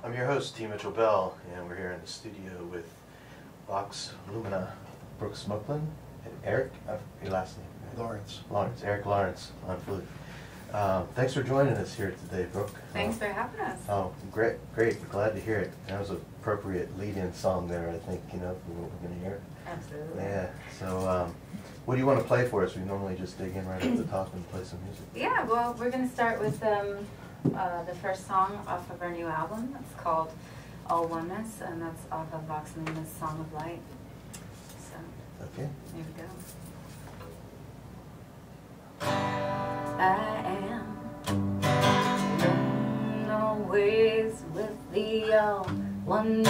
I'm your host, T. Mitchell Bell, and we're here in the studio with Vox Lumina, Brooks Smoklin, and Eric, your last name? Lawrence, Eric Lawrence on flute. Thanks for joining us here today, Brooke. Thanks for having us. Oh, great, glad to hear it. That was an appropriate lead-in song there, I think, for what we're going to hear. Absolutely. Yeah, so what do you want to play for us? We normally just dig in right at the top and play some music. Yeah, well, we're going to start with the first song off of our new album. It's called All Oneness, and that's off of Vox Lumina's Song of Light. So, okay. Here we go. I am always with the all one.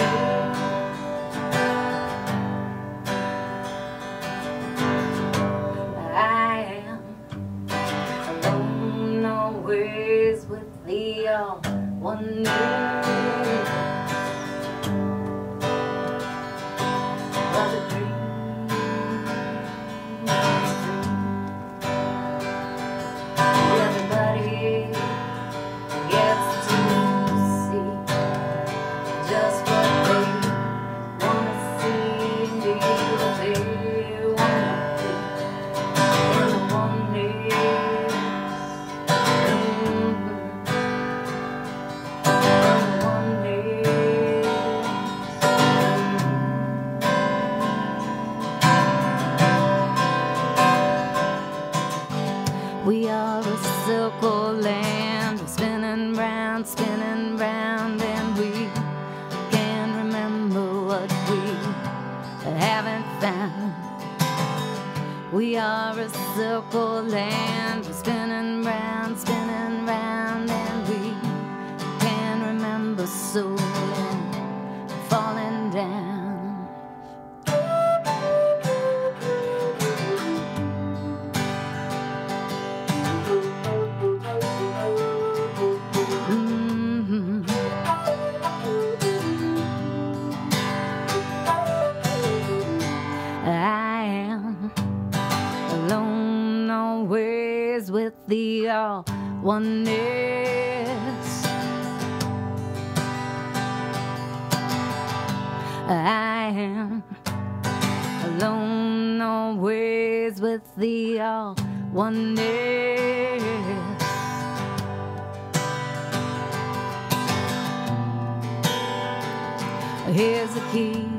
I am alone, always with the all one. Was a dream. We are a circle land, spinning round, and we can't remember what we haven't found. We are a circle land, spinning round, and we can't remember soaring, falling down. Always with the all oneness. I am alone, always with the all oneness. Here's the key.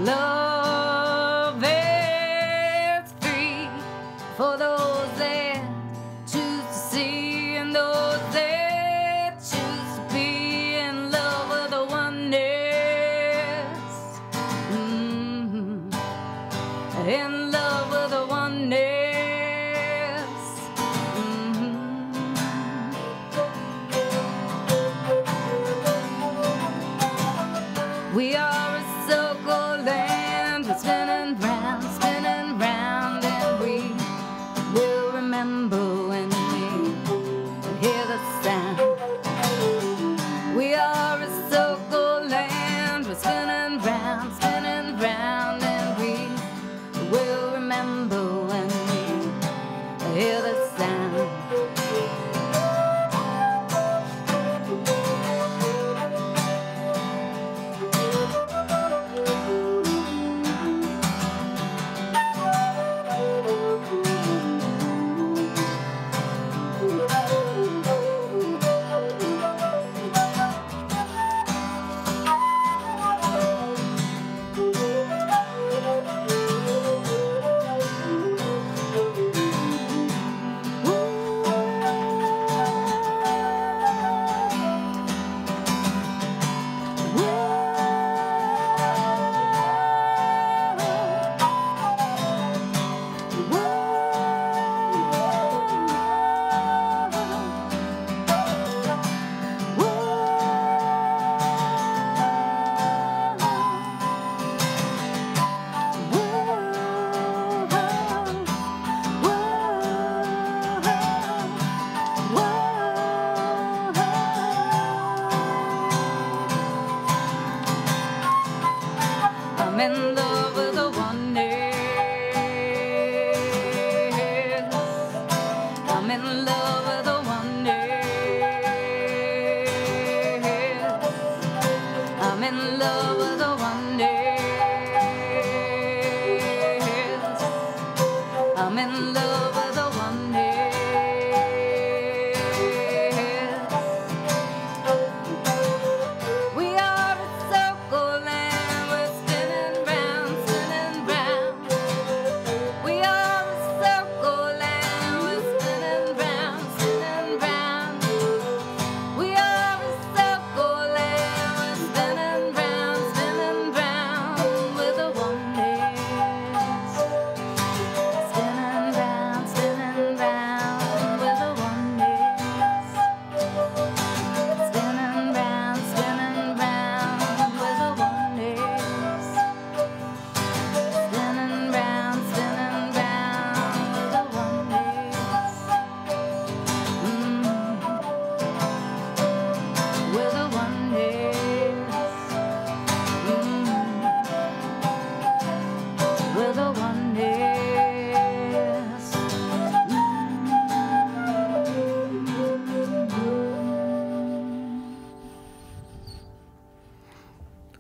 Love is free for those that choose to see and those that choose to be in love with the oneness. In love with the oneness.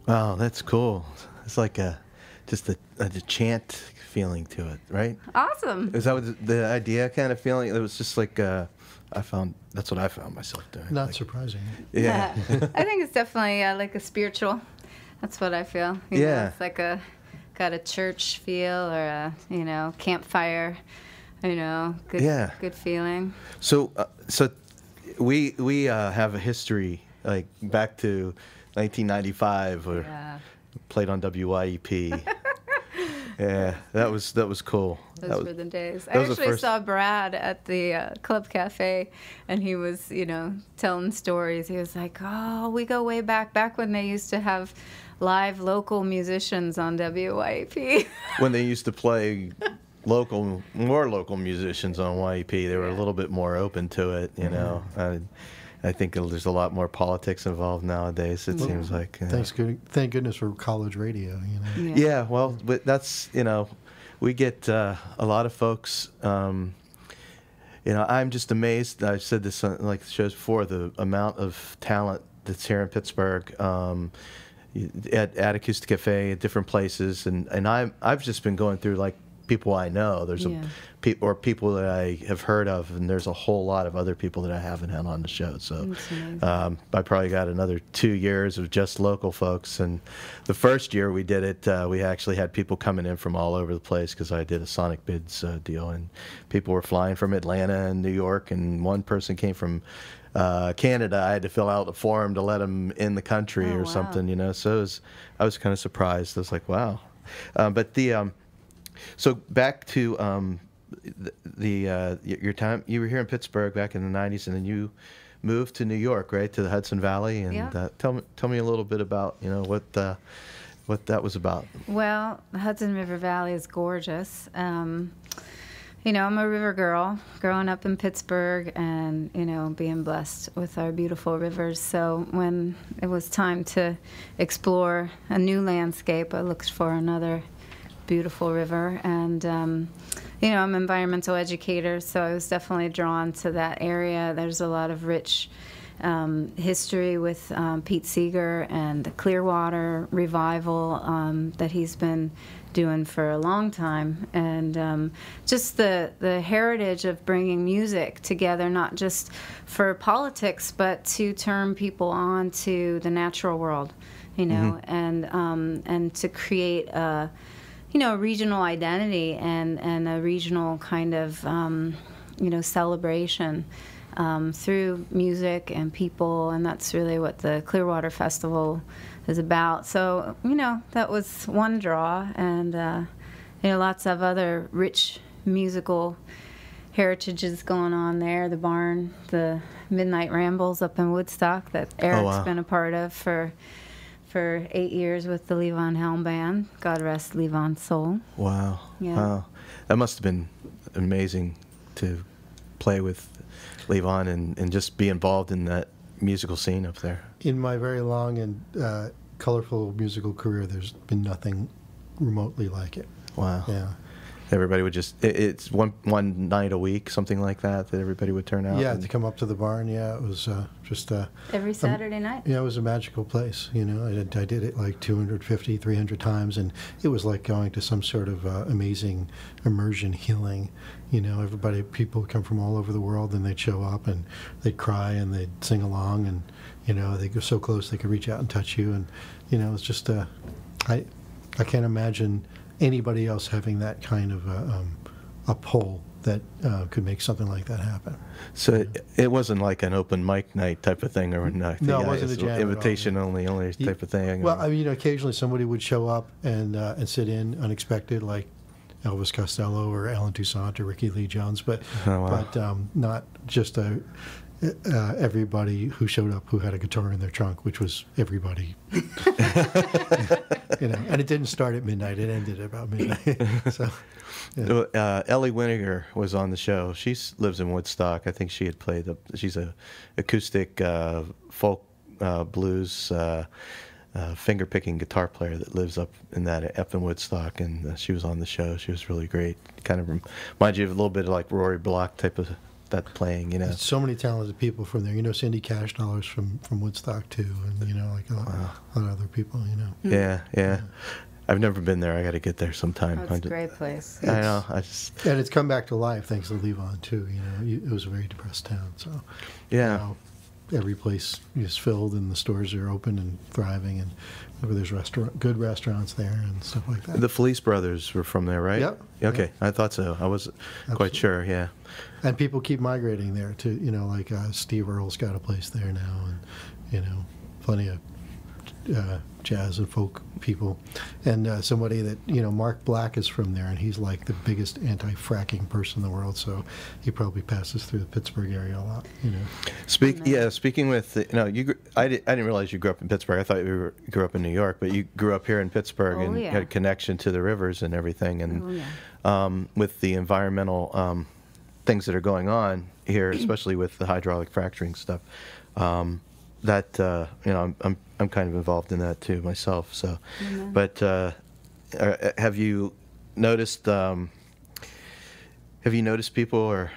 Wow, that's cool. It's like just a chant feeling to it, right? Awesome. Is that what the idea kind of feeling? It was just like that's what I found myself doing. Not like, surprising. Yeah. I think it's definitely like a spiritual. That's what I feel. You know, it's like got a church feel or a campfire. Good feeling. So we have a history like back to 1995 or played on WYEP. Yeah, that was cool. Those were the days. I actually saw Brad at the Club Cafe, and he was, telling stories. He was like, "Oh, we go way back when they used to have live local musicians on WYEP." When they used to play more local musicians on YEP, they were a little bit more open to it, I think there's a lot more politics involved nowadays, it seems like. Thank goodness for college radio, Yeah, well, but that's, we get a lot of folks, I'm just amazed. I've said this on like shows before, the amount of talent that's here in Pittsburgh, at Acoustic Cafe, at different places, and I've just been going through like people I know. There's people that I have heard of, and there's a whole lot of other people that I haven't had on the show. So I probably got another 2 years of just local folks. And the first year we did it, we actually had people coming in from all over the place because I did a Sonic Bids deal, and people were flying from Atlanta and New York, and one person came from Canada. I had to fill out a form to let them in the country or something, So I was kind of surprised. I was like, wow. So back to your time. You were here in Pittsburgh back in the 90s, and then you moved to New York, right, to the Hudson Valley. And tell me a little bit about what that was about. Well, the Hudson River Valley is gorgeous. I'm a river girl, growing up in Pittsburgh, and being blessed with our beautiful rivers. So when it was time to explore a new landscape, I looked for another beautiful river, and I'm an environmental educator, so I was definitely drawn to that area. There's a lot of rich history with Pete Seeger and the Clearwater revival that he's been doing for a long time, and just the heritage of bringing music together, not just for politics, but to turn people on to the natural world, and to create a regional identity and a regional kind of, celebration through music and people, and that's really what the Clearwater Festival is about. So, that was one draw, and, lots of other rich musical heritages going on there. The barn, the Midnight Rambles up in Woodstock that Eric's been a part of for 8 years with the Levon Helm Band. God rest Levon's soul. Wow. Yeah. Wow. That must have been amazing to play with Levon and just be involved in that musical scene up there. In my very long and colorful musical career, there's been nothing remotely like it. Wow. Yeah. Everybody would it's one night a week, something like that everybody would turn out. Yeah, to come up to the barn. Yeah, it was just every Saturday night. Yeah, it was a magical place. I did it like 250, 300 times, and it was like going to some sort of amazing immersion healing. People would come from all over the world, and they'd show up, and they'd cry, and they'd sing along, and they'd go so close they could reach out and touch you, and it's just I can't imagine anybody else having that kind of a pull that could make something like that happen. So it wasn't like an open mic night type of thing, or no? No, it wasn't a jam. Invitation only type of thing. Well, occasionally somebody would show up and sit in unexpected, like Elvis Costello or Alan Toussaint or Ricky Lee Jones, but not just everybody who showed up who had a guitar in their trunk, which was everybody. And it didn't start at midnight; it ended at about midnight. So, Ellie Winiger was on the show. She lives in Woodstock. I think she had played. She's a acoustic folk blues finger picking guitar player that lives up in Woodstock, and she was on the show. She was really great. Kind of reminds you of a little bit of like Rory Block type of that playing, you know. There's so many talented people from there. You know, Cindy Cashdollar's from Woodstock too, and you know, like a lot of other people. You know. Yeah. I've never been there. I got to get there sometime. Oh, it's a great place. I know. And it's come back to life thanks to Levon too. You know, it was a very depressed town, so yeah. Now, every place is filled, and the stores are open and thriving, and there's good restaurants there and stuff like that. The Felice brothers were from there, right? Yep. Okay, yep. I thought so. I wasn't quite sure. Yeah. And people keep migrating there to, you know, like Steve Earle's got a place there now, and you know, plenty of jazz and folk people, and somebody that, you know, Mark Black is from there, and he's like the biggest anti-fracking person in the world, so he probably passes through the Pittsburgh area a lot, you know. Speaking with, you know, I didn't realize you grew up in Pittsburgh. I thought you grew up in New York, but you grew up here in Pittsburgh and had a connection to the rivers and everything, and with the environmental things that are going on here, especially with the hydraulic fracturing stuff. That you know, I'm kind of involved in that too myself. So, but have you noticed people are,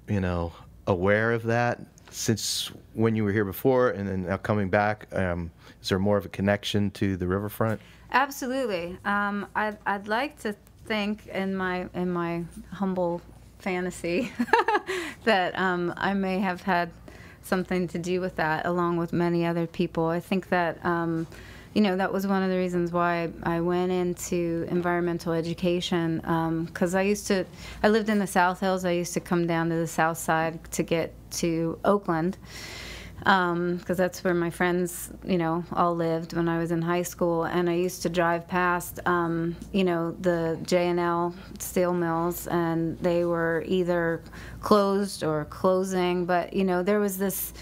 you know, aware of that since when you were here before and then now coming back? Is there more of a connection to the riverfront? Absolutely. I'd like to think in my humble fantasy that I may have had something to do with that, along with many other people. I think that, you know, that was one of the reasons why I went into environmental education, because I lived in the South Hills. I used to come down to the South Side to get to Oakland, because that's where my friends, you know, all lived when I was in high school. And I used to drive past, you know, the J&L steel mills, and they were either closed or closing. But, you know, there was this,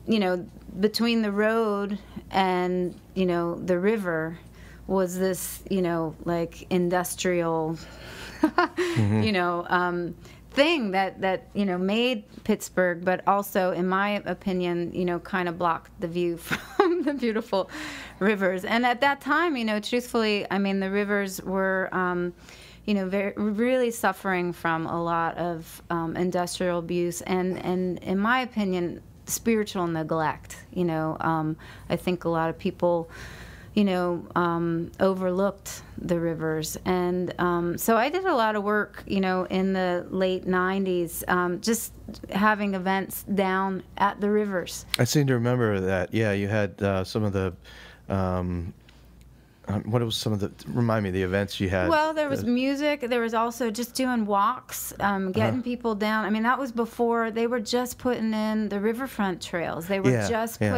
you know, between the road and, you know, the river was this, you know, like industrial, you know, thing that you know, made Pittsburgh, but also, in my opinion, you know, kind of blocked the view from the beautiful rivers. And at that time, you know, truthfully, I mean, the rivers were, you know, really suffering from a lot of industrial abuse and, in my opinion, spiritual neglect. You know, I think a lot of people, you know, overlooked the rivers. And so I did a lot of work, you know, in the late 90s, just having events down at the rivers. I seem to remember that. Yeah, you had some of the, what was some of the, remind me of the events you had? Well, there was music. There was also just doing walks, getting people down. I mean, that was before they were just putting in the riverfront trails. They were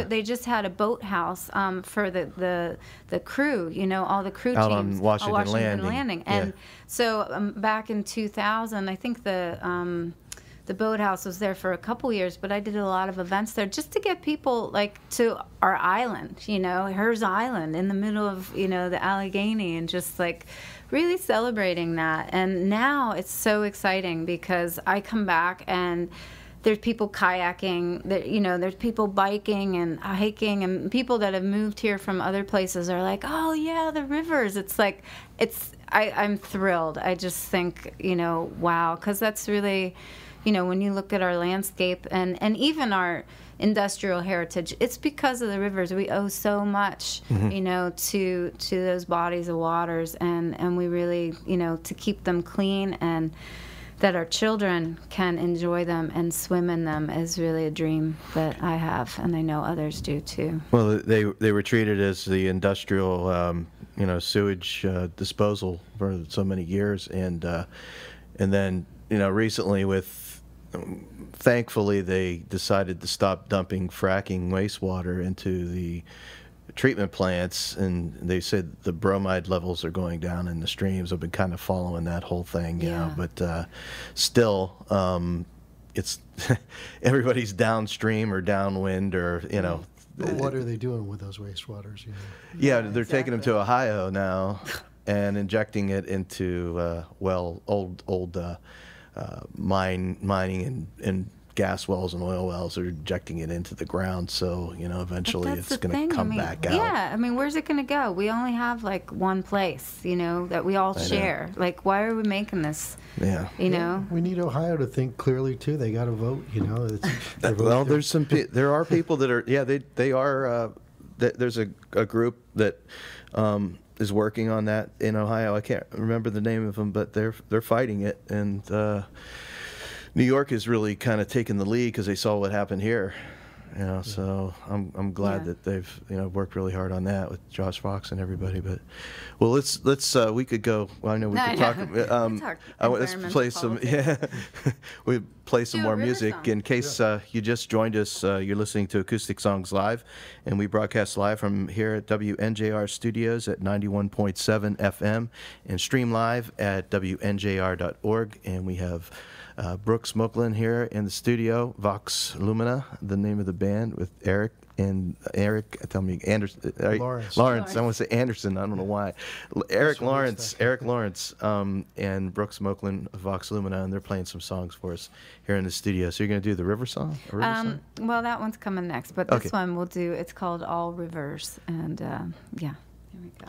they just had a boathouse for the crew, you know, all the crew out teams. On Washington Landing. And so back in 2000, I think the boathouse was there for a couple years, but I did a lot of events there just to get people, like, to our island, you know, Hers Island in the middle of, you know, the Allegheny, and just, like, really celebrating that. And now it's so exciting because I come back and there's people kayaking, you know, there's people biking and hiking, and people that have moved here from other places are like, oh, yeah, the rivers. It's like, I'm thrilled. I just think, you know, wow, because that's really, you know, when you look at our landscape and even our industrial heritage, it's because of the rivers. We owe so much, you know, to those bodies of waters, and we really, you know, to keep them clean and that our children can enjoy them and swim in them is really a dream that I have, and I know others do too. Well, they were treated as the industrial, you know, sewage disposal for so many years, and then, you know, recently thankfully they decided to stop dumping fracking wastewater into the treatment plants, and they said the bromide levels are going down in the streams. I've been kind of following that whole thing, you know, but still, it's everybody's downstream or downwind, or, you know. Well, what are they doing with those wastewaters? You know? Yeah, they're taking them to Ohio now and injecting it into old mining and gas wells and oil wells are injecting it into the ground. So, you know, eventually it's going to come back out. Yeah, I mean, where's it going to go? We only have like one place, you know, that we all share. Like, why are we making this? Yeah. You know? We need Ohio to think clearly, too. They got to vote, you know. Well, there are people that are, they are, there's a group that is working on that in Ohio. I can't remember the name of them, but they're fighting it. And New York is really kind of taking the lead because they saw what happened here. You know, so I'm glad that they've worked really hard on that with Josh Fox and everybody. But well, let's we could go. Well, I know we could talk. Let's play some. Yeah, we play some more music in case you just joined us. You're listening to Acoustic Songs Live, and we broadcast live from here at WNJR Studios at 91.7 FM and stream live at WNJR.org. And we have Brooks Smokland here in the studio, Vox Lumina, the name of the band, with Eric. Tell me, Anderson. Lawrence. I want to say Anderson. I don't know why. Eric Lawrence, and Brooks Smokland of Vox Lumina, and they're playing some songs for us here in the studio. So you're going to do the river song? Well, that one's coming next, but this one we'll do. It's called All Rivers, and here we go.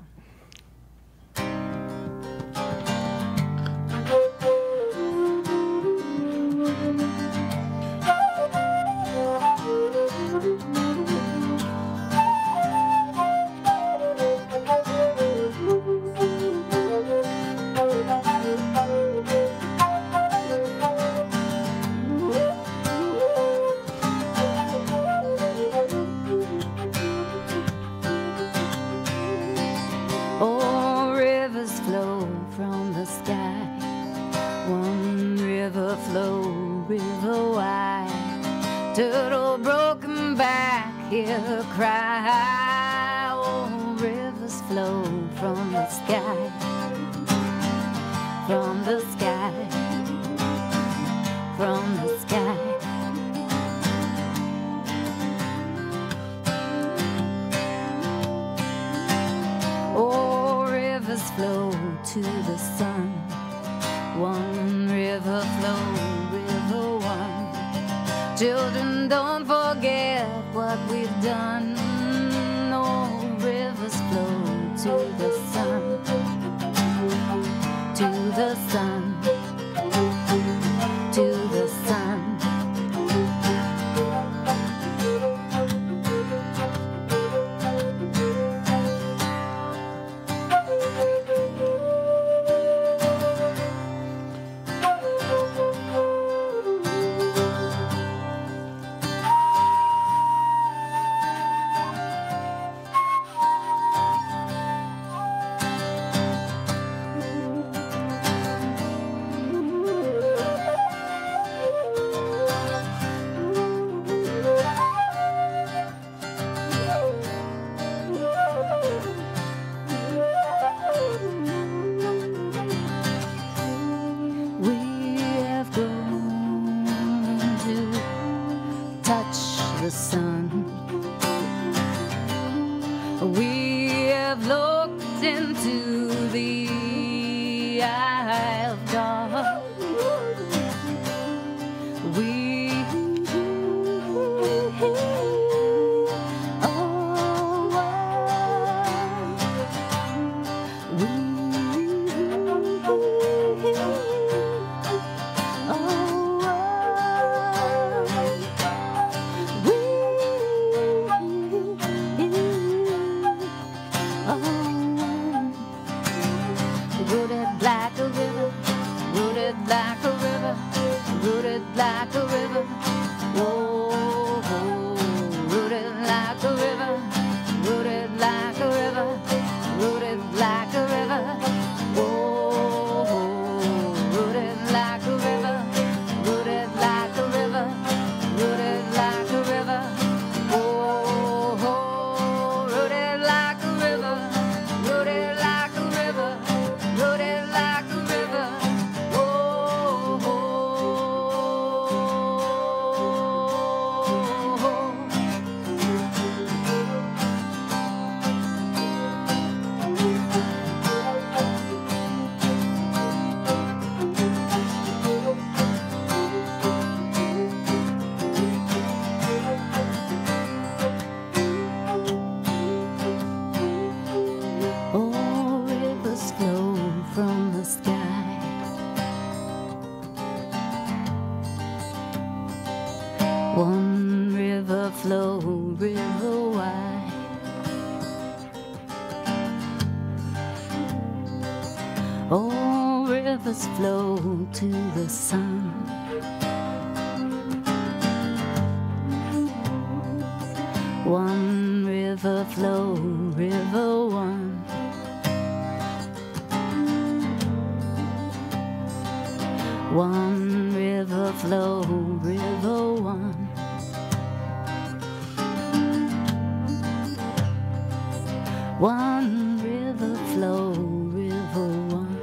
Turtle broken back, hear her cry. Oh, rivers flow from the sky, from the sky, from the sky. Oh, rivers flow to the sun. One river flow, river one. Children, don't forget what we've done. Oh, rivers flow to the sun, to the sun, to the sun. The sun. We have looked into the eye of God. We go that black river, go flow river wide. All rivers flow to the sun. One river flow, river one. One river flow, river one. One river flow, river one.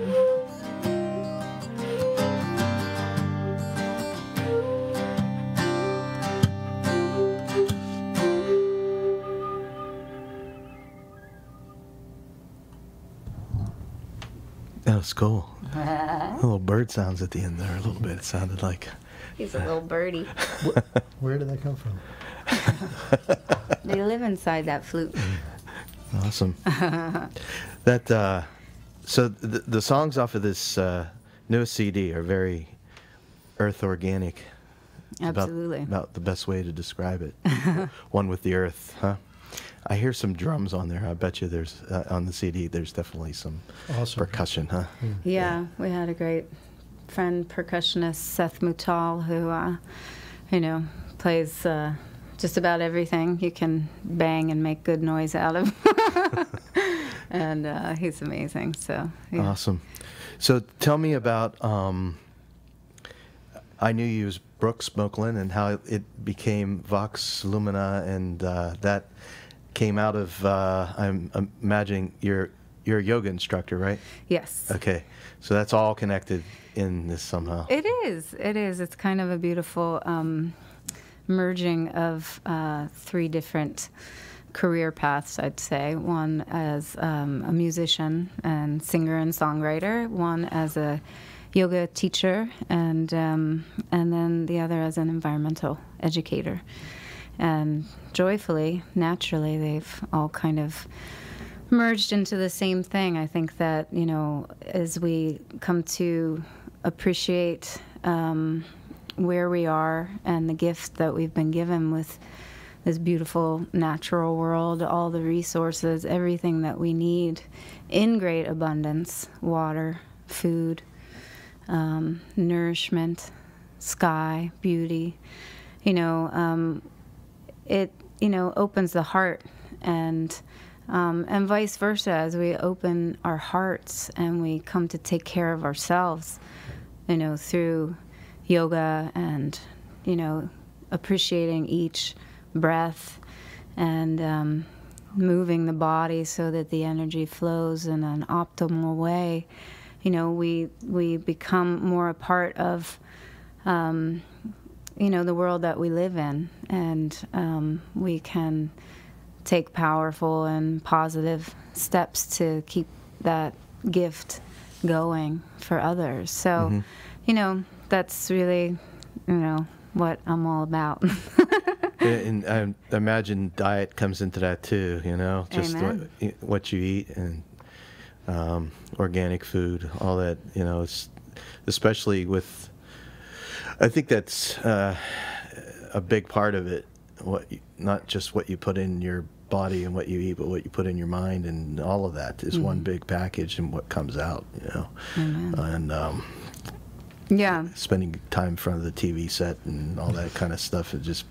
That was cool. Little bird sounds at the end there a little bit. It sounded like. He's a little birdie. Where did that come from? They live inside that flute. Awesome. That so the songs off of this newest CD are very earth organic. Absolutely. About the best way to describe it. One with the earth, huh? I hear some drums on there. I bet you there's on the CD. There's definitely some percussion, huh? Yeah, we had a great friend, percussionist Seth Mutal, who, plays just about everything you can bang and make good noise out of. And he's amazing. So yeah. Awesome. So tell me about. I knew you as Brooks Smokland and how it became Vox Lumina, and that came out of. I'm imagining you're a yoga instructor, right? Yes. Okay, so that's all connected in this somehow. It is. It is. It's kind of a beautiful merging of three different career paths, I'd say. One as a musician and singer and songwriter. One as a yoga teacher, and then the other as an environmental educator. And joyfully, naturally, they've all kind of merged into the same thing. I think that, as we come to appreciate where we are and the gift that we've been given with this beautiful natural world, all the resources, everything that we need in great abundance, water, food, nourishment, sky, beauty, it opens the heart, and vice versa. As we open our hearts and we come to take care of ourselves, through yoga and appreciating each breath and moving the body so that the energy flows in an optimal way. We become more a part of, the world that we live in, and we can take powerful and positive steps to keep that gift going for others. So, that's really, what I'm all about. And I imagine diet comes into that too, just what you eat and organic food, all that, it's especially with, I think that's a big part of it, not just what you put in your body and what you eat, but what you put in your mind, and all of that is one big package, and what comes out, and yeah, spending time in front of the TV set and all that kind of stuff, there's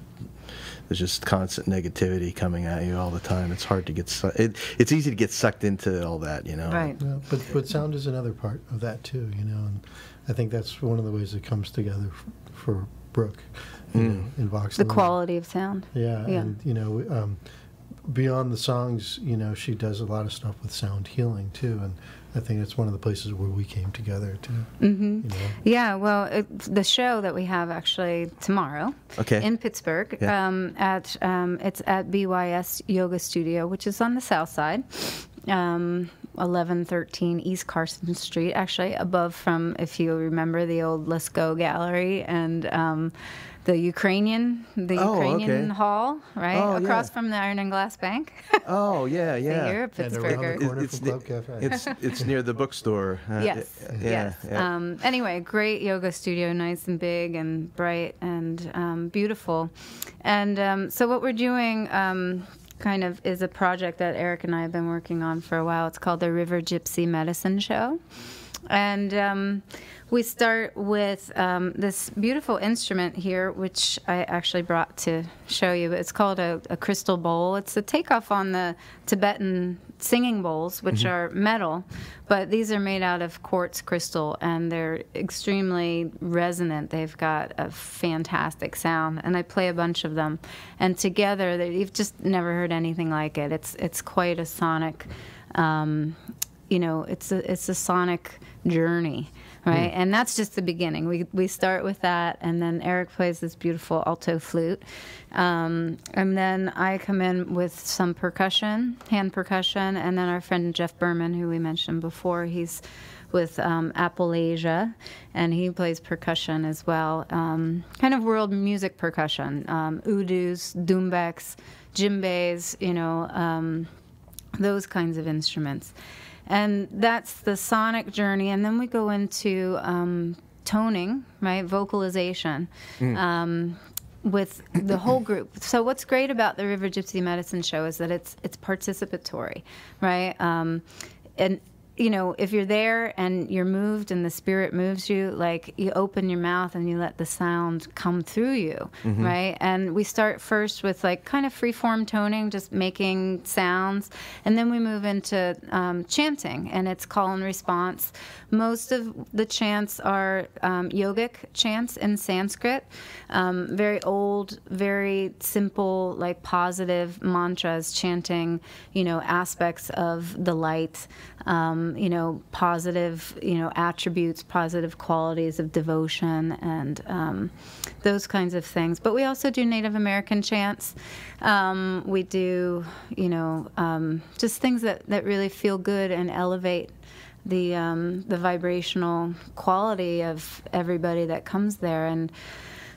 just constant negativity coming at you all the time. It's hard to get it's easy to get sucked into all that, Right. Yeah, but sound is another part of that too, and I think that's one of the ways it comes together for Brooke in Vox The Lumina. quality of sound. Yeah, and beyond the songs, she does a lot of stuff with sound healing too, and I think that's one of the places where we came together too. Mm-hmm. Yeah, well, the show that we have actually tomorrow in Pittsburgh, it's at BYS Yoga Studio, which is on the south side, 1113 East Carson Street, actually above from, if you remember, the old Let's Go Gallery, and the Ukrainian okay. hall, right? Oh, Across yeah. from the Iron and Glass Bank. Oh, yeah, yeah. You're a And around the Pittsburgher. corner from Club Cafe. It's near the bookstore. Yes, Yeah. yes. Anyway, great yoga studio, nice and big and bright and beautiful. And so what we're doing kind of is a project that Eric and I have been working on for a while. It's called the River Gypsy Medicine Show. And we start with this beautiful instrument here, which I actually brought to show you. It's called a crystal bowl. It's a takeoff on the Tibetan singing bowls, which are metal, but these are made out of quartz crystal, and they're extremely resonant. They've got a fantastic sound, and I play a bunch of them. And together, you've just never heard anything like it. It's quite a sonic, it's a sonic journey, right? And that's just the beginning. We start with that, and then Eric plays this beautiful alto flute, and then I come in with some percussion, hand percussion, and then our friend Jeff Berman, who we mentioned before, he's with Appalachia, and he plays percussion as well, kind of world music percussion, udus, doumbeks, djembes, those kinds of instruments. And that's the sonic journey. And then we go into toning, right, vocalization, with the whole group. So what's great about the River Gypsy Medicine Show is that it's participatory, right? And if you're there and you're moved and the spirit moves you, like, you open your mouth and you let the sound come through you, right? And we start first with like kind of free-form toning, just making sounds, and then we move into chanting, and it's call and response. Most of the chants are yogic chants in Sanskrit, very old, very simple, like positive mantras, chanting, aspects of the light, positive, attributes, positive qualities of devotion, and those kinds of things. But we also do Native American chants. We do, just things that really feel good and elevate the vibrational quality of everybody that comes there. And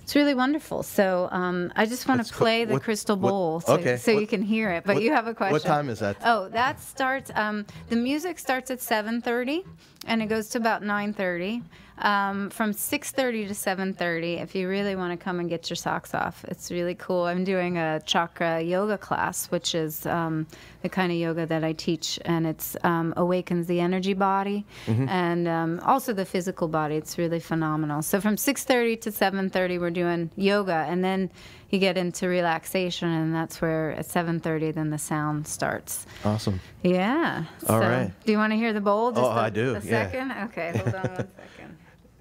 it's really wonderful. So I just want to play the crystal bowl so you can hear it. But you have a question. What time is that? Oh, that starts, the music starts at 7:30, and it goes to about 9:30. From 6:30 to 7:30, if you really want to come and get your socks off. It's really cool. I'm doing a chakra yoga class, which is the kind of yoga that I teach, and it's awakens the energy body and also the physical body. It's really phenomenal. So from 6:30 to 7:30, we're doing yoga, and then you get into relaxation, and that's where at 7:30 then the sound starts. Awesome. Yeah. All right. Do you want to hear the bowl? Just I do. A second? Okay, hold on 1 second.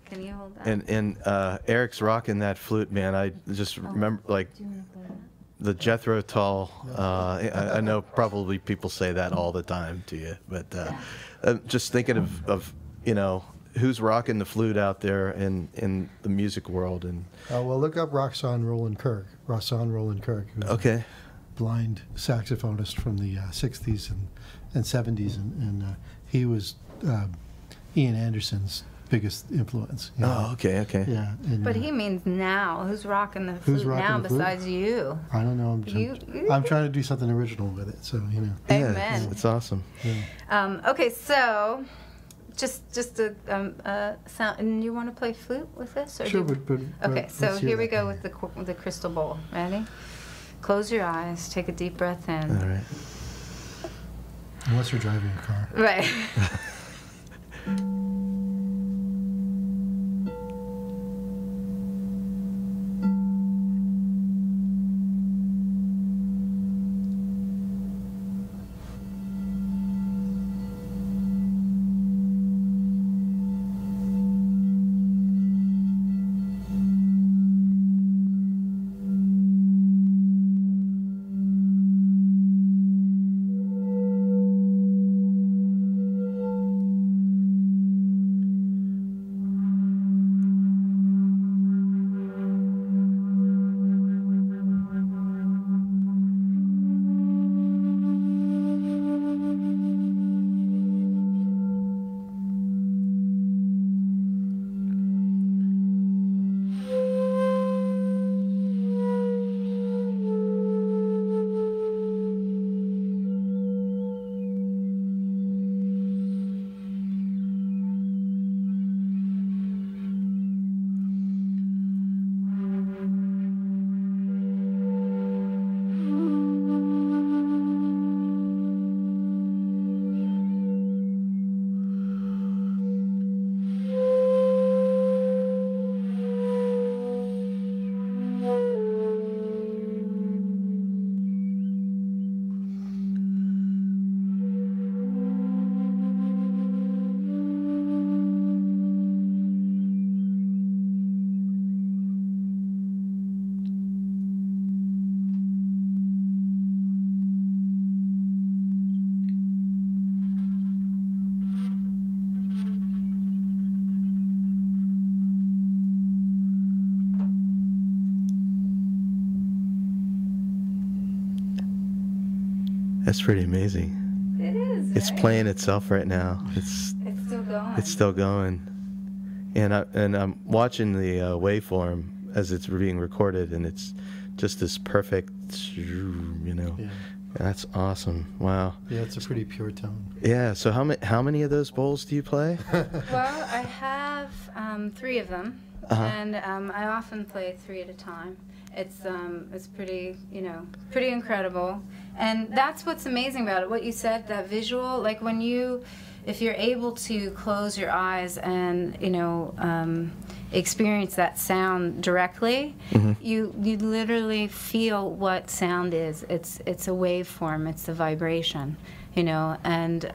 Can you hold that? And Eric's rocking that flute, man. I just remember, like, the Jethro Tull. I know probably people say that all the time to you, but just thinking of who's rocking the flute out there in the music world. And well, look up Roxanne Roland Kirk. Roxanne Roland Kirk. Who's a blind saxophonist from the 60s and 70s, and he was Ian Anderson's biggest influence. Okay. Yeah. And, but he means now. Who's rocking the flute now besides you? I don't know. I'm trying to do something original with it, so Amen. Yeah, it's awesome. Yeah. Okay, so just a sound. And you want to play flute with this? Or sure, but okay, so here we go with the crystal bowl. Ready? Close your eyes. Take a deep breath in. All right. Unless you're driving a car. Right. That's pretty amazing. It is. It's right? playing itself right now. It's still going. It's still going. And I'm watching the waveform as it's being recorded, and it's just this perfect, you know. Yeah. That's awesome. Wow. Yeah, it's a pretty pure tone. Yeah. So how many of those bowls do you play? Well, I have 3 of them, Uh-huh. and I often play 3 at a time. It's pretty, you know, pretty incredible, and that's what's amazing about it. What you said, that visual, like when if you're able to close your eyes and, you know, experience that sound directly, you literally feel what sound is. It's a waveform. It's a vibration, you know, and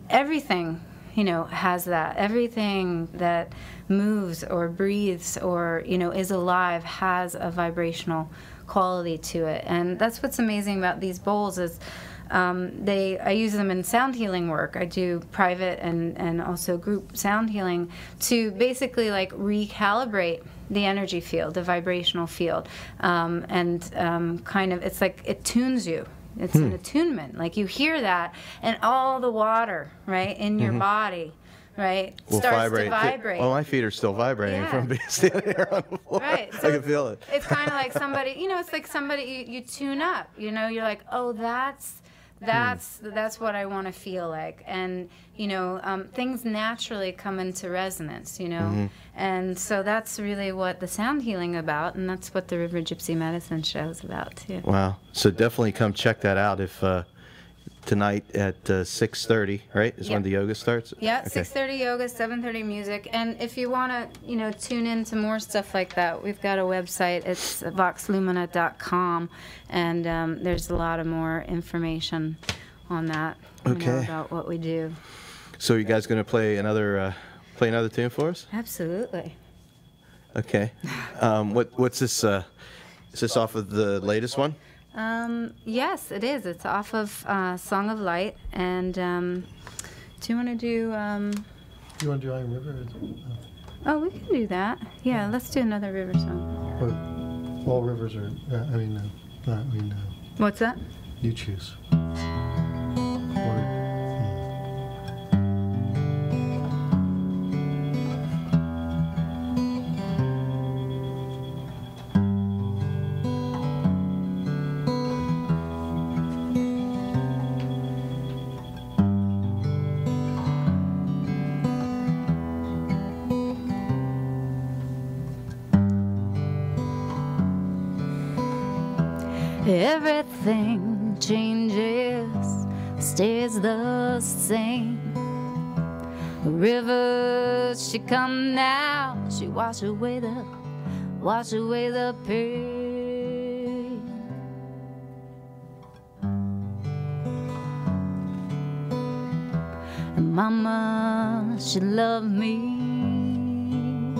everything, you know, has that. Everything that moves or breathes or, you know, is alive has a vibrational quality to it. And that's what's amazing about these bowls is I use them in sound healing work. I do private and also group sound healing to basically like recalibrate the energy field, the vibrational field, and kind of, it's like it tunes you. It's an attunement. Like you hear that, and all the water, right, in your body, right, Will starts to vibrate. Well, my feet are still vibrating from being standing here on the floor. Right. I can feel it. It's kind of like somebody, you know, it's like somebody you tune up. You know, you're like, oh, that's what I want to feel like, and you know, things naturally come into resonance, you know, and so that's really what the sound healing about, and that's what the River Gypsy Medicine show is about too. Wow! So definitely come check that out if tonight at 6:30, right? Is when the yoga starts. Yeah, Okay. 6:30 yoga, 7:30 music, and if you want to, you know, tune into more stuff like that, we've got a website. It's voxlumina.com, and there's a lot of more information on that. You know, about what we do. So you guys going to play another tune for us? Absolutely. Okay. What's this? Is this off of the latest one? Yes, it is. It's off of Song of Light, and do you want to do? You want to do Iron River? Oh, we can do that. Yeah, let's do another river song. All rivers are. What's that? You choose. Everything changes, stays the same. The river, she come now, she wash away the pain. And Mama, she loved me,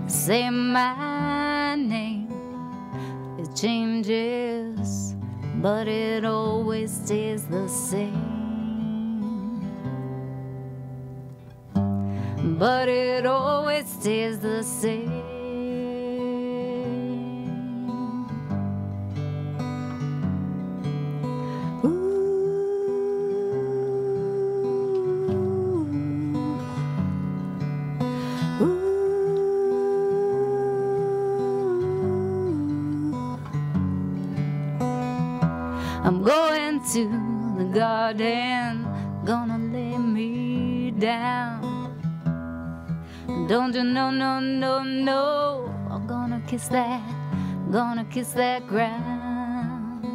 say my name. It changes, but it always stays the same. But it always stays the same. I'm going to the garden, gonna lay me down. Don't you know, no, no, no, I'm gonna kiss that ground.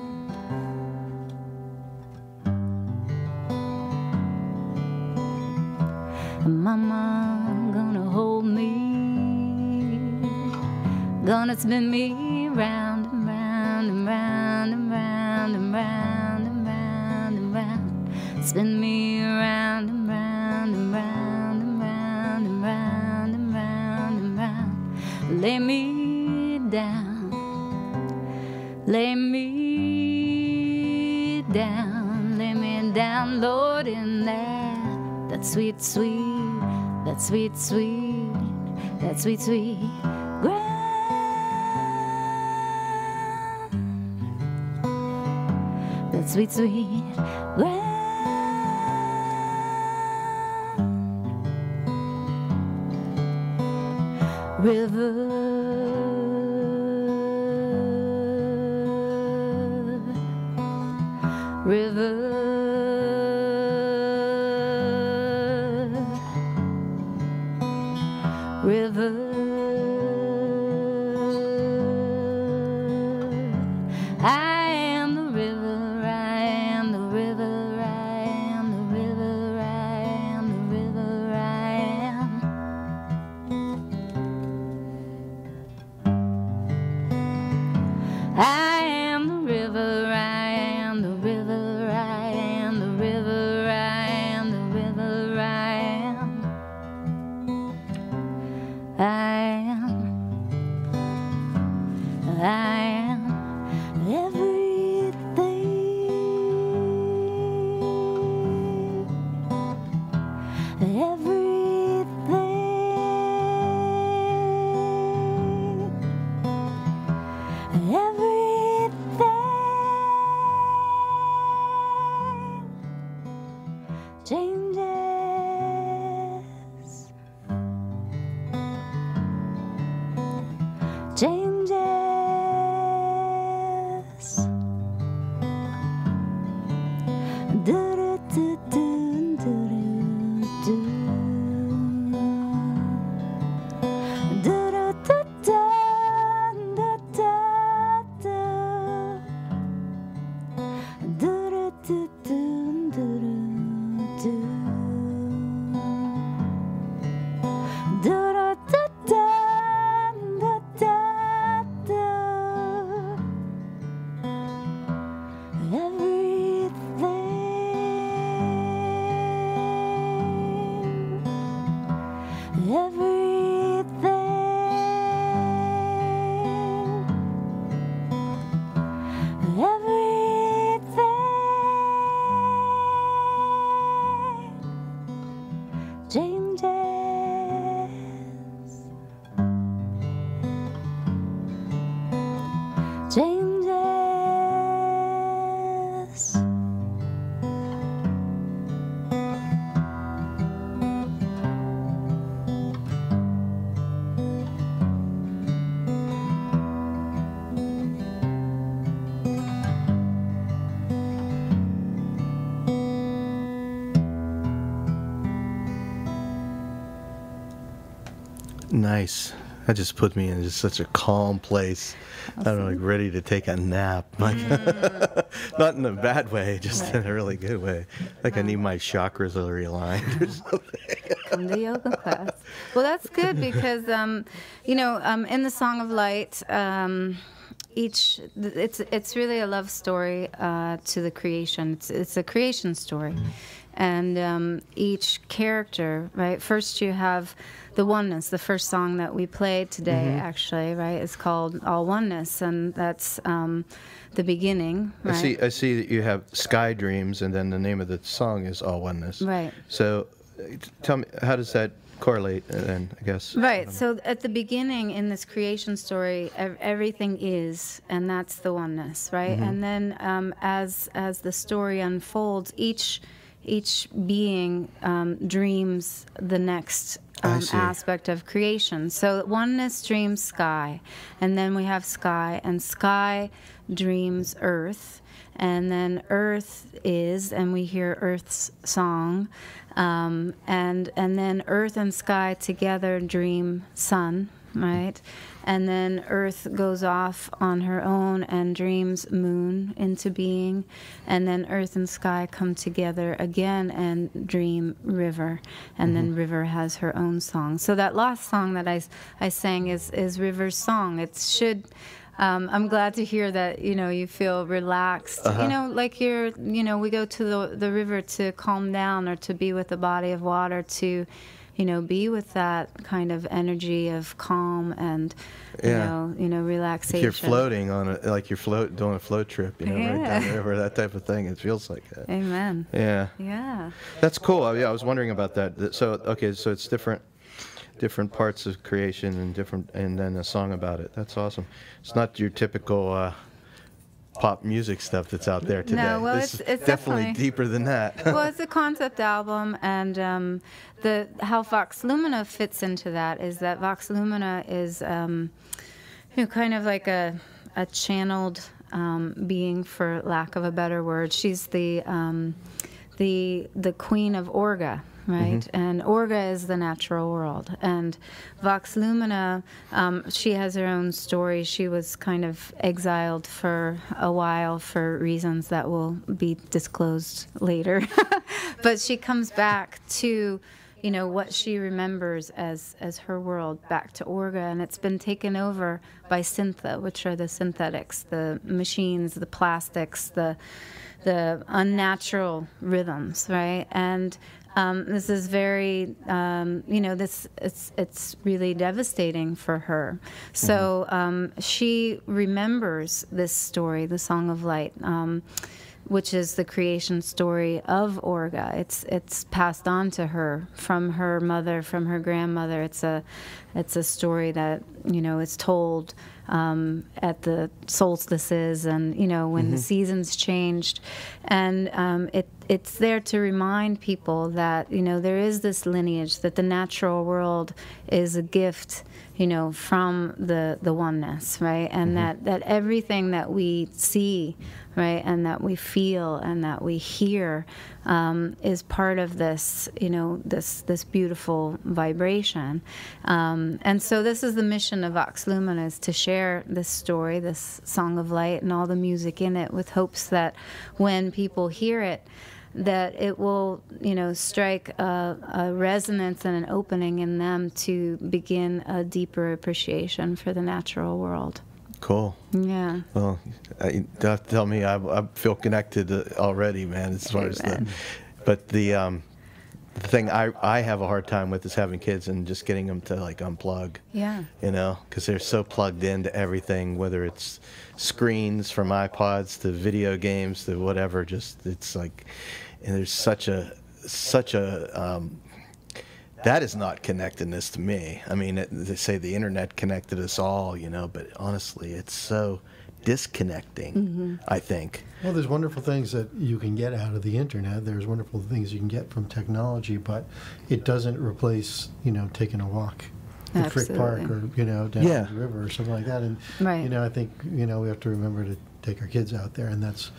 And Mama gonna hold me, gonna spin me round and round and round and round and round and round and round, spin me round and round and round and round and round and round and round. Lay me down, lay me down, Lord, in that sweet, sweet, that sweet, sweet, that sweet, sweet ground. the sweet, sweet ground. River, river, river, I am the river, I am the river, I am the river, I am the river, I am. I am the river, I am the river, I am the river, I am the river, I am. I am everything, everything changes, changes. Do-do-do-do-do-do. Do-do-do-do-do-do. Do-do-do-do-do-do. Changes. Nice. That just put me in just such a calm place. I don't know, like ready to take a nap. Like, not in a bad way, just in a really good way. Like I need my chakras realigned or something. Come to yoga class. Well, that's good because, you know, in the Song of Light, it's really a love story to the creation. It's a creation story. And each character, right? First you have the oneness. The first song that we played today, actually, right, is called All Oneness, and that's the beginning, right? I see that you have Sky Dreams, and then the name of the song is All Oneness. Right. So tell me, how does that correlate then, I guess? Right. So at the beginning in this creation story, everything is, and that's the oneness, right? And then as the story unfolds, each being dreams the next aspect of creation. So oneness dreams sky, and then we have sky, and sky dreams earth, and then earth is, and we hear earth's song, and then earth and sky together dream sun, right? And then earth goes off on her own and dreams moon into being, and then earth and sky come together again and dream river, and then river has her own song. So that last song that I sang is River's song. It should, I'm glad to hear that, you know, you feel relaxed. You know, like we go to the river to calm down or to be with a body of water, to be with that kind of energy of calm and, you know, relaxation. If you're floating on it, like you're doing a float trip, right down the river, that type of thing. It feels like that. Amen. Yeah. Yeah. That's cool. I was wondering about that. So, okay, so it's different parts of creation and then a song about it. That's awesome. It's not your typical pop music stuff that's out there today. No, well, this it's is definitely deeper than that. Well, it's a concept album, and how Vox Lumina fits into that is that Vox Lumina is kind of like a channeled being, for lack of a better word. She's the queen of Orga. Right, Mm-hmm. and Orga is the natural world, and Vox Lumina, she has her own story. She was kind of exiled for a while for reasons that will be disclosed later, but she comes back to, what she remembers as her world, back to Orga, and it's been taken over by syntha, which are the synthetics, the machines, the plastics, the unnatural rhythms, right? And this is very, it's really devastating for her. So she remembers this story, the Song of Light, which is the creation story of Orga. It's passed on to her from her mother, from her grandmother. It's a story that is told at the solstices, and when the seasons changed, and it's there to remind people that there is this lineage, that the natural world is a gift from the oneness, right? And that everything that we see, right, and that we feel and that we hear is part of this, this beautiful vibration. And so this is the mission of Vox Lumina, is to share this story, this Song of Light, and all the music in it, with hopes that when people hear it, that it will, strike a resonance and an opening in them to begin a deeper appreciation for the natural world. Cool. Yeah. Well, you don't have to tell me. I feel connected already, man, as far as that. But the thing I have a hard time with is having kids and just getting them to unplug. Yeah. Because they're so plugged into everything, whether it's screens from iPods to video games to whatever. It's like, and there's such a that is not connectedness to me. I mean, they say the internet connected us all, but honestly, it's so disconnecting, I think. Well, there's wonderful things that you can get out of the internet. There's wonderful things you can get from technology, but it doesn't replace, taking a walk at Frick Park, or, down the river or something like that. And, right. I think, we have to remember to take our kids out there, and that's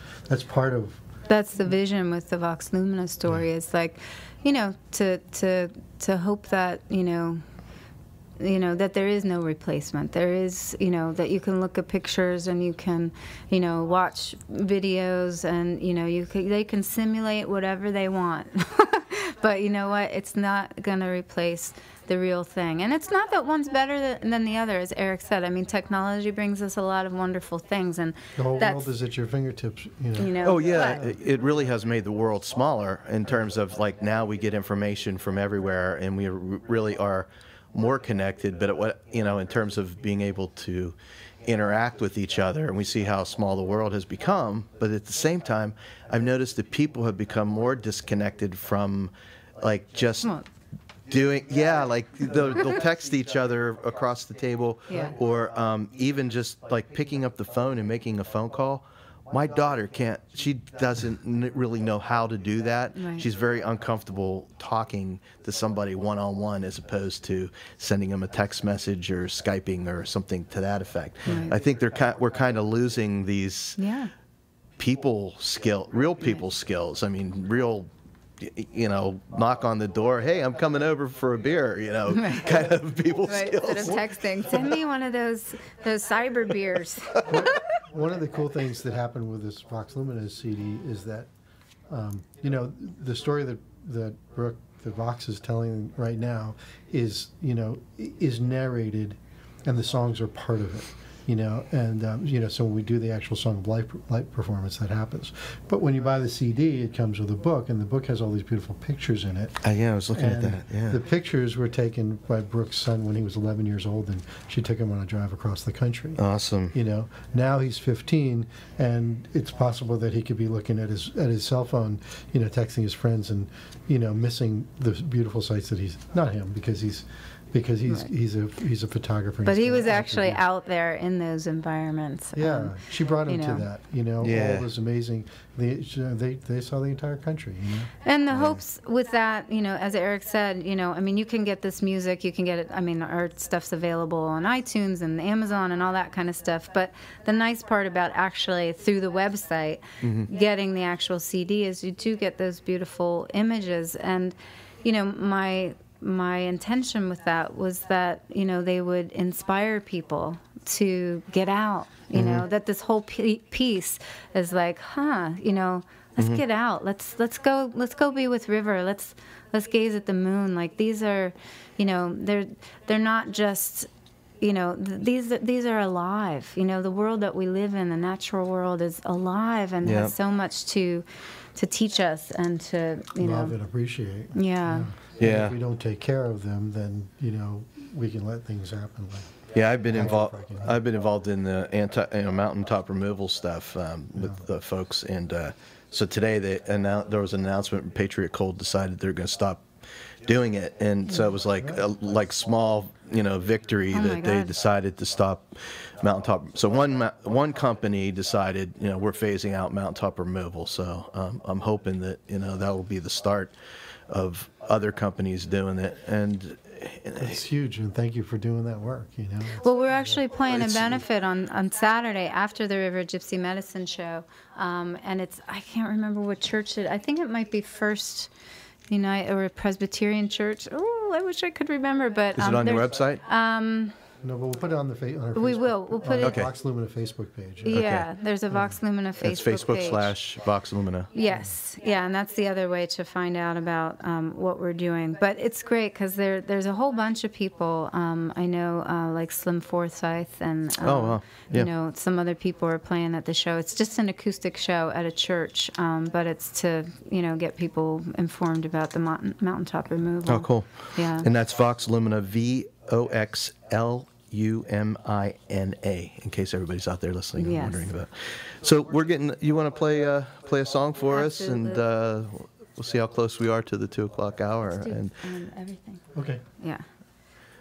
part of... That's the vision with the Vox Lumina story. It's like, to hope that, that there is no replacement. There is, that you can look at pictures and you can, watch videos, and, they can simulate whatever they want. But you know what? It's not going to replace the real thing. And it's not that one's better than the other, as Eric said. I mean, technology brings us a lot of wonderful things, and the whole world is at your fingertips. Oh yeah, it really has made the world smaller in terms of now we get information from everywhere, and we really are more connected. But in terms of being able to interact with each other, and we see how small the world has become. But at the same time, I've noticed that people have become more disconnected from just doing, they'll text each other across the table, or even just picking up the phone and making a phone call. My daughter can't, she doesn't really know how to do that. Right. She's very uncomfortable talking to somebody one-on-one as opposed to sending them a text message or Skyping or something to that effect. Right. I think we're kind of losing these real people skills. I mean, real, knock on the door, hey, I'm coming over for a beer, kind of people skills. Instead of texting, send me one of those cyber beers. One of the cool things that happened with this Vox Lumina CD is that, the story that Vox is telling right now is narrated, and the songs are part of it. So when we do the actual Song of Light performance, that happens. But when you buy the CD, it comes with a book, and the book has all these beautiful pictures in it. I was looking at that, yeah. The pictures were taken by Brooke's son when he was 11 years old, and she took him on a drive across the country. Awesome. Now he's 15, and it's possible that he could be looking at his cell phone, texting his friends, and, missing the beautiful sights that not him, because he's because he's a photographer. But he He's was got actually attributes. out there in those environments. Yeah, she brought him you to know. that. You know, Yeah. all those amazing. They saw the entire country. You know. And the hopes with that, you know, as Eric said, you know, I mean, you can get this music, you can get it, I mean, our stuff's available on iTunes and Amazon and all that kind of stuff. But the nice part about actually through the website getting the actual CD is you do get those beautiful images. And, you know, my intention with that was that, you know, they would inspire people to get out, you know, that this whole piece is like, you know, let's get out. Let's go be with River. Let's gaze at the moon. Like these are, you know, they're not just, you know, these are alive. You know, the world that we live in, the natural world, is alive and has so much to teach us and to, you love know, and appreciate. Yeah. Yeah. And if we don't take care of them, then you know we can let things happen. Like Yeah, I've been involved in the mountaintop removal stuff with the folks, and so today there was an announcement. Patriot Cold decided they're going to stop doing it, and so it was like small, you know, victory that they decided to stop mountaintop. So one company decided, you know, we're phasing out mountaintop removal. So I'm hoping that, you know, that will be the start of other companies doing it, and it's huge. And thank you for doing that work. You know. Well, we're actually playing a benefit on Saturday after the River Gypsy Medicine Show, and I can't remember what church I think it might be First United or a Presbyterian Church. Oh, I wish I could remember. But is it on your website? No, but we'll put it on our Facebook. We will. We'll put on it. the Vox Lumina Facebook page. Yeah, there's a Vox Lumina Facebook It's Facebook page. /Vox Lumina. Yes, yeah, and that's the other way to find out about what we're doing. But it's great because there's a whole bunch of people. I know, like Slim Forsyth and you know, some other people are playing at the show. It's just an acoustic show at a church, but it's to, you know, get people informed about the mountaintop removal. Oh, cool. Yeah. And that's Vox Lumina, VoxLumina, in case everybody's out there listening and wondering about. So you want to play a song for us, and we'll see how close we are to the 2:00 hour. And everything. Okay. Yeah.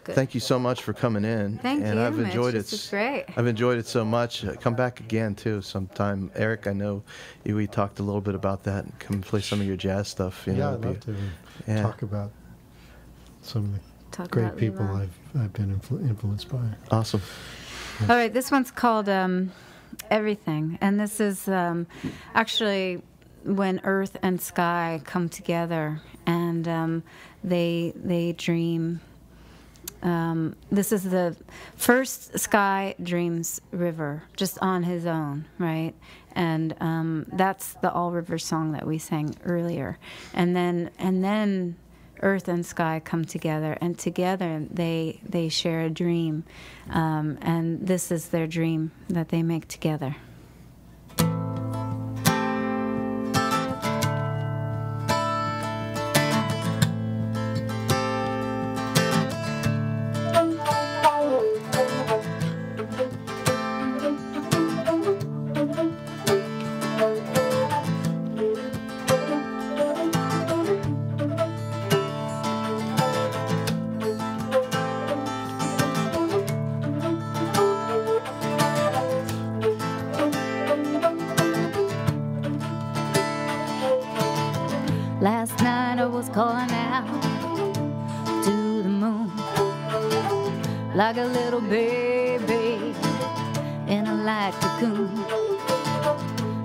Good. thank you so much for coming in. Thank and you, I've enjoyed Mitch. This is great. I've enjoyed it so much. Come back again too sometime. Eric, I know we talked a little bit about that. Come play some of your jazz stuff. You know, I'd love to talk about some of the great people I've been influenced by. Awesome. All right, this one's called Everything, and this is actually when earth and sky come together, and they dream. This is the first Sky dreams River just on his own, right? And that's the All River song that we sang earlier, and then earth and sky come together, and together they share a dream, and this is their dream that they make together. Last night I was calling out to the moon like a little baby in a light cocoon.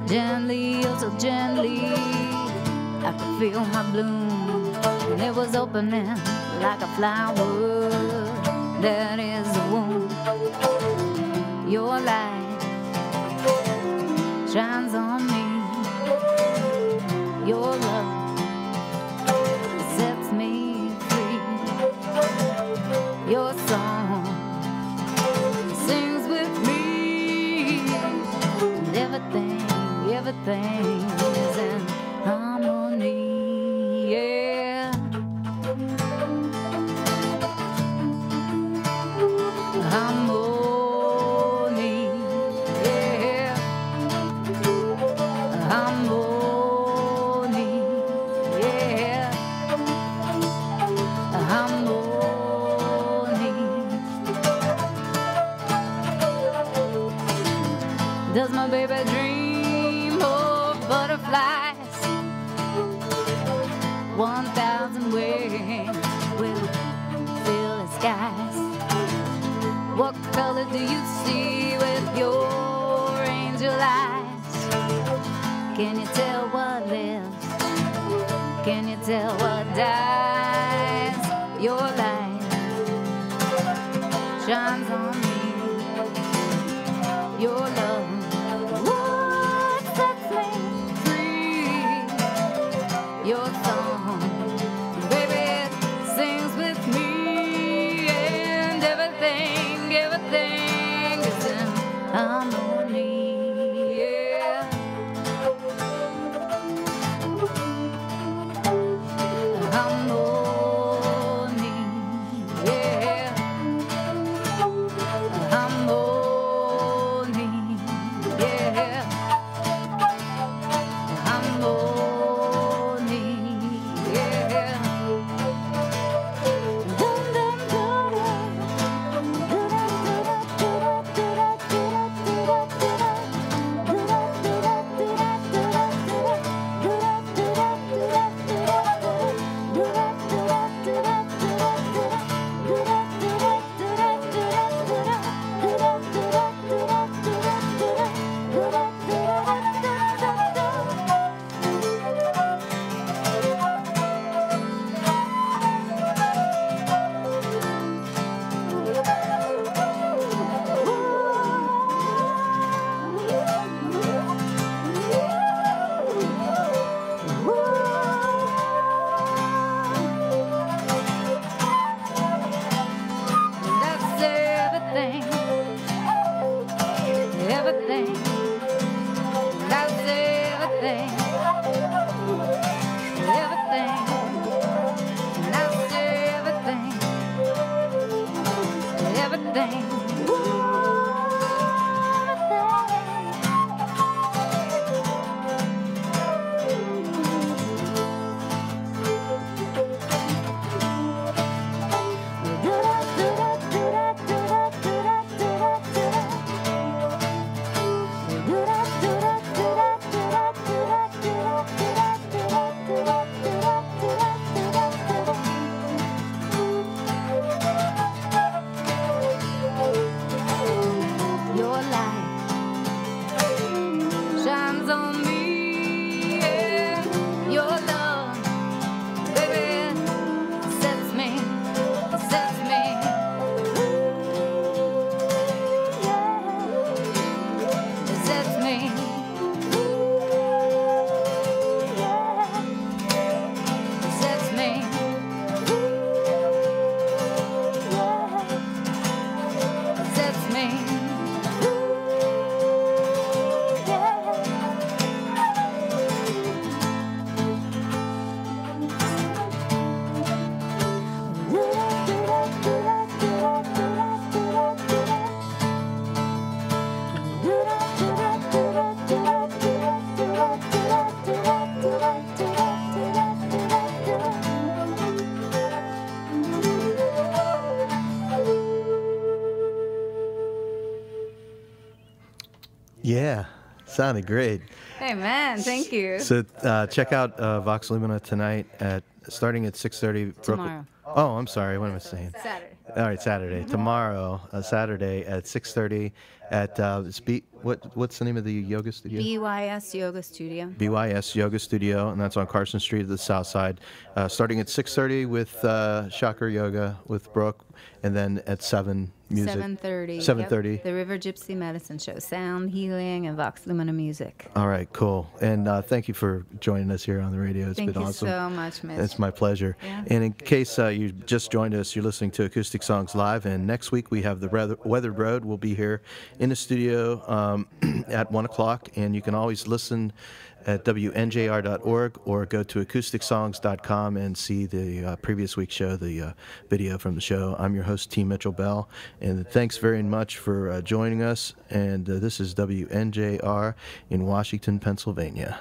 Gently, oh so gently, I could feel my bloom, and it was opening like a flower that is a womb. Your light shines on me, your love sets me free. Your song sings with me, and everything is in harmony, yeah. Harmony, yeah. Harmony, yeah. Harmony. What color do you see with your angel eyes? Can you tell what lives? Can you tell what dies? Your light shines on me. Your love, what sets me free? Your song, baby, it sings with me, and everything is in harmony. Yeah. Harmony, yeah. Harmony, yeah. Harmony, yeah. Dum dum dum That's everything, everything. That's everything, everything. That's everything, everything. Your light shines on me, and your love, baby, sets me sets me sets me sets me Yeah, sounded great. Hey man, thank you. So check out Vox Lumina tonight starting at 6:30. Tomorrow. Oh, I'm sorry. What am I saying? Saturday. All right, Saturday. Tomorrow, Saturday at 6:30 at what's the name of the yoga studio? BYS Yoga Studio. BYS Yoga Studio, and that's on Carson Street at the South Side. Starting at 6:30 with Chakra Yoga with Brooke, and then at 7 music. 7:30. 7:30. Yep. The River Gypsy Medicine Show, sound healing and Vox Lumina music. All right, cool. And thank you for joining us here on the radio. It's Thank been you awesome. so much, Mitch. It's my pleasure. Yeah. And in case you just joined us, you're listening to Acoustic Songs Live, and next week we have the Weathered Road. We'll be here in the studio at 1 o'clock, and you can always listen at WNJR.org or go to acousticSongs.com and see the previous week's show, the video from the show. I'm your host, T. Mitchell Bell, and thanks very much for joining us. And this is WNJR in Washington, Pennsylvania.